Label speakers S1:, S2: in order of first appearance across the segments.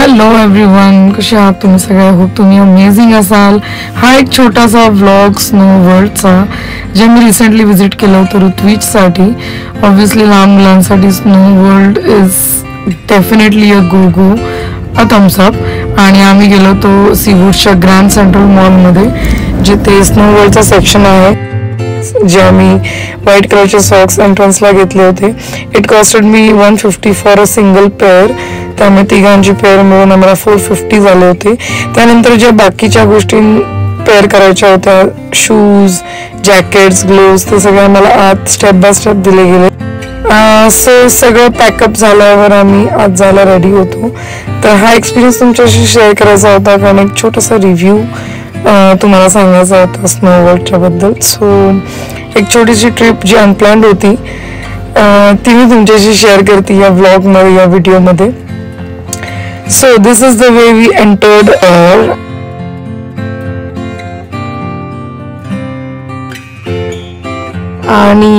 S1: Hello everyone, कसे आहात तुम्ही सगळे? होप तुम्ही अमेझिंग असाल. हा एक छोटासा व्लॉग स्नो वर्ल्डचा जे मी रिसेंटली विजिट केलं होतं ऋत्विजसाठी. ऑब्व्हियसली लहान मुलांसाठी snow world is definitely a go a thumbs up. आणि आम्ही गेलो होतो सीवूडच्या ग्रँड सेंट्रल मॉलमध्ये, जिथे स्नो वर्ल्डचं सेक्शन आहे, जे आम्ही व्हाईट कलरचे सॉक्स एंट्रन्सला घेतले होते. It costed me 150 for a single pair. त्यामुळे तिघांची पेअर मिळून आम्हाला 450 झाले होते. त्यानंतर ज्या बाकीच्या गोष्टी पेअर करायच्या होत्या, शूज, जॅकेट्स, ग्लोव्स, ते सगळं आम्हाला आत स्टेप बाय स्टेप दिले गेले. सो सगळं पॅकअप झाल्यावर आम्ही आज जायला रेडी होतो. तर हा एक्सपिरियन्स तुमच्याशी शेअर करायचा होता, कारण एक छोटासा रिव्ह्यू तुम्हाला सांगायचा होता स्नो वर्ल्डच्या बद्दल. सो एक छोटीशी ट्रिप जी अनप्लॅन्ड होती ती मी तुमच्याशी शेअर करते या व्लॉगमध्ये, या व्हिडिओमध्ये. So this is the way we entered. आणि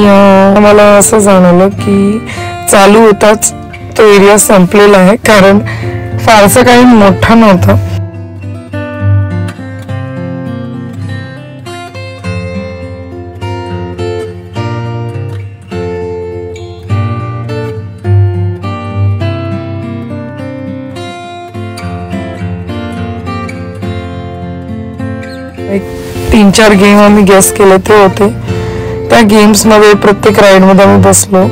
S1: मला असं जाणवलं की चालू होताच तो एरिया संपलेला आहे, कारण फारसा काही मोठा नव्हता. एक 3-4 गेम आम्ही गेस केले ते होते. त्या गेम्समध्ये प्रत्येक राईडमध्ये आम्ही बसलो.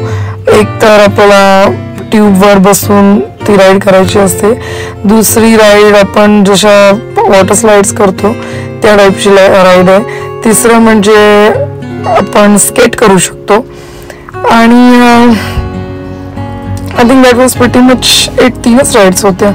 S1: एक तर आपल्याला ट्यूबवर बसून ती राईड करायची असते. दुसरी राईड आपण जशा वॉटर स्लाइड्स करतो त्या टाईपची राईड आहे. तिसरं म्हणजे आपण स्केट करू शकतो. आणि I think that was pretty much it. 3च राईड्स होत्या.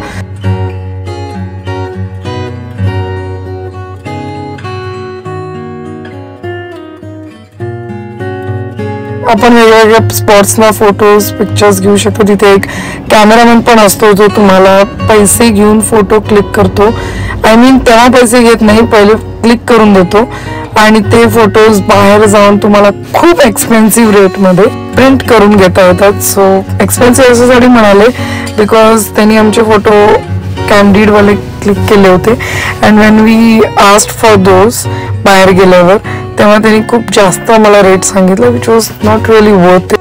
S1: आपण वेगवेगळ्या स्पॉट्सना फोटोज, पिक्चर्स घेऊ शकतो. तिथे एक कॅमेरामॅन पण असतो जो तुम्हाला पैसे घेऊन फोटो क्लिक करतो. आय मीन तेव्हा पैसे घेत नाही, पहिले क्लिक करून देतो आणि ते फोटोज बाहेर जाऊन तुम्हाला खूप एक्सपेन्सिव्ह रेटमध्ये प्रिंट करून घेता येतात. सो एक्सपेन्सिव्ह याच्यासाठी म्हणाले बिकॉज त्यांनी आमचे फोटो कॅन्डिडवाले क्लिक केले होते. And when we asked for those बाहेर गेल्यावर, तेव्हा त्यांनी खूप जास्त मला रेट सांगितलं, which was not really worth it.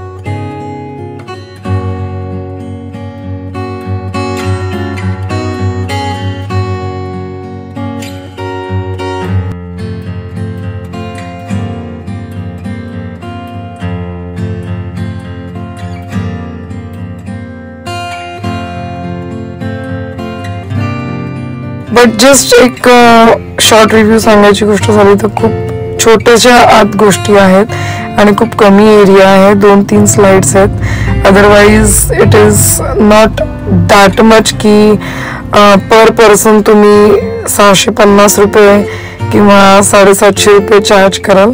S1: But just एक शॉर्ट रिव्ह्यू सांगायची गोष्ट झाली तर खूप छोट्याशा आत गोष्टी आहेत आणि खूप कमी एरिया आहे. 2-3 स्लाइड्स आहेत. Otherwise it is not that much की पर पर्सन तुम्ही 650 रुपये किंवा 750 रुपये चार्ज कराल.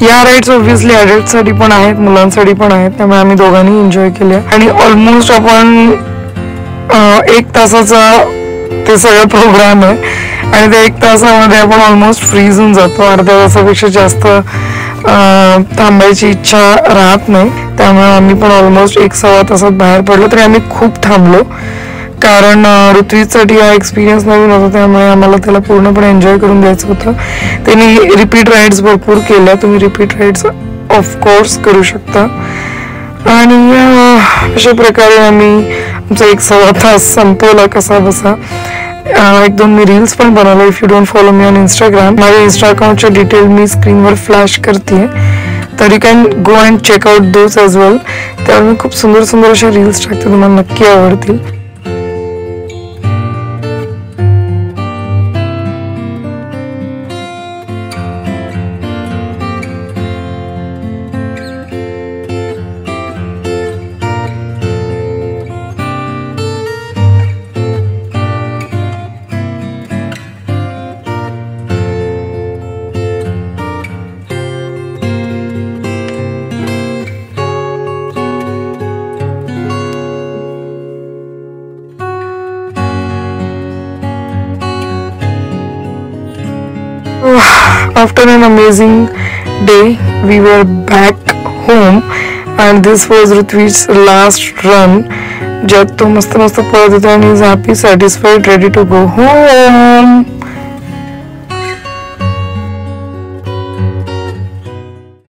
S1: या राईड्स ऑब्व्हियसली ॲडल्टसाठी पण आहेत, मुलांसाठी पण आहेत, त्यामुळे आम्ही दोघांनी एन्जॉय केले. आणि ऑलमोस्ट आपण 1 तासाचा ते सगळं प्रोग्राम आहे आणि त्या 1 तासामध्ये आपण ऑलमोस्ट फ्रीज होऊन जातो. अर्ध्या तासापेक्षा जास्त थांबायची इच्छा राहत नाही. त्यामुळे आम्ही पण ऑलमोस्ट 1-1.25 तासात बाहेर पडलो. तरी आम्ही खूप थांबलो, कारण ऋत्विजसाठी हा एक्सपिरियन्स नवीन होता, त्यामुळे आम्हाला त्याला पूर्णपणे एन्जॉय करून द्यायचं होतं. त्यांनी रिपीट राईड्स भरपूर केल्या. तुम्ही रिपीट राईड्स ऑफकोर्स करू शकता. आणि अशा प्रकारे आम्ही आमचा 1-1.25 तास संपवला कसा बसा. 1-2 मी रील्स पण बनवले. If you don't follow me on Instagram, माझ्या इंस्टा अकाउंटचे डिटेल मी स्क्रीनवर फ्लॅश करते, तर you can go and check out those as well. त्यावर मी खूप सुंदर सुंदर अशा रील्स टाकते, तुम्हाला नक्की आवडतील. After an amazing day, we were back home and this was Ritwij's last run ज्यात तो मस्त मस्त पळत होता आणि is happy satisfied ready to go home.